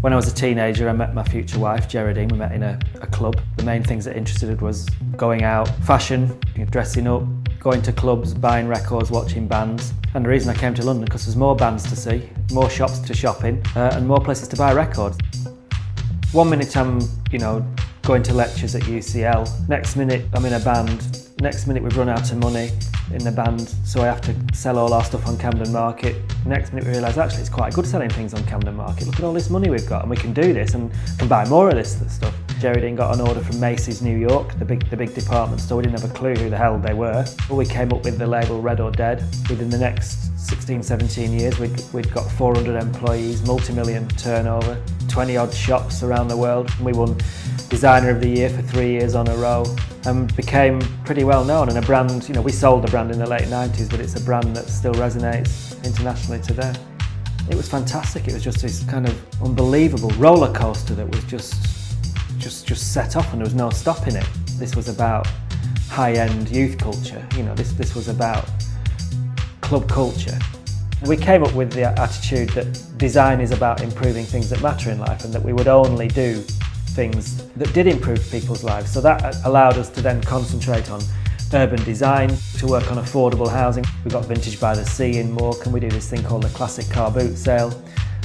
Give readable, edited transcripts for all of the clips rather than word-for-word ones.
When I was a teenager, I met my future wife, Geraldine. We met in a club. The main things that interested us was going out, fashion, dressing up, going to clubs, buying records, watching bands. And the reason I came to London, because there's more bands to see, more shops to shop in, and more places to buy records. One minute I'm, going to lectures at UCL. Next minute I'm in a band. Next minute we've run out of money in the band, so I have to sell all our stuff on Camden Market. Next minute we realise actually it's quite good selling things on Camden Market. Look at all this money we've got and we can do this and can buy more of this stuff. Geraldine got an order from Macy's New York, the big department store. We didn't have a clue who the hell they were. But we came up with the label Red or Dead. Within the next 16, 17 years we'd got 400 employees, multi-million turnover, 20 odd shops around the world. We won Designer of the Year for 3 years on a row and became pretty well known, and a brand, we sold the brand in the late 90s, but it's a brand that still resonates internationally today. It was fantastic. It was just this kind of unbelievable roller coaster that was just set off and there was no stopping it. This was about high-end youth culture, this was about club culture. We came up with the attitude that design is about improving things that matter in life and that we would only do things that did improve people's lives. So that allowed us to then concentrate on urban design, to work on affordable housing. We've got Vintage by the Sea in Morecambe, and we do this thing called the Classic Car Boot Sale.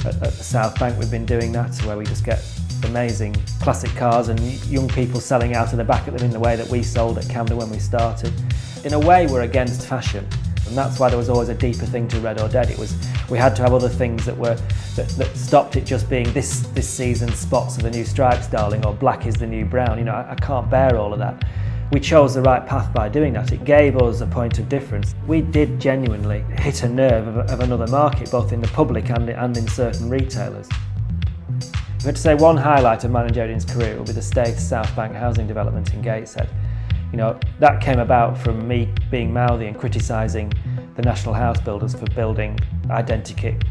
At the South Bank we've been doing that, where we just get amazing classic cars and young people selling out of the back of them in the way that we sold at Camden when we started. In a way we're against fashion, and that's why there was always a deeper thing to Red or Dead. We had to have other things that stopped it just being this season's spots are the new stripes, darling, or black is the new brown. I can't bear all of that. We chose the right path by doing that. It gave us a point of difference. We did genuinely hit a nerve of another market, both in the public and in certain retailers. If I had to say one highlight of mine and Geraldine's career, it would be the Staithes South Bank housing development in Gateshead. That came about from me being mouthy and criticising the national house builders for building identikit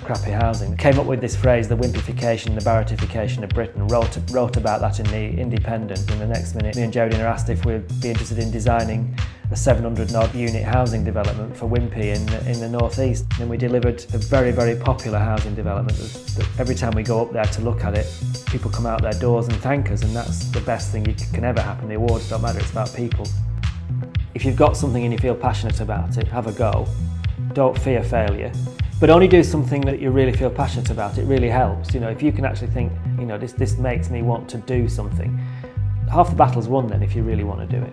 crappy housing. Came up with this phrase, the wimpification, the Barrettification of Britain, wrote about that in the Independent. In the next minute, me and Geraldine are asked if we'd be interested in designing a 700 odd unit housing development for Wimpy in the northeast. And we delivered a very, very popular housing development that every time we go up there to look at it, people come out their doors and thank us, and that's the best thing can ever happen. The awards don't matter, it's about people. If you've got something and you feel passionate about it, have a go. Don't fear failure, but only do something that you really feel passionate about. It really helps. If you can actually think, this makes me want to do something, half the battle's won then if you really want to do it.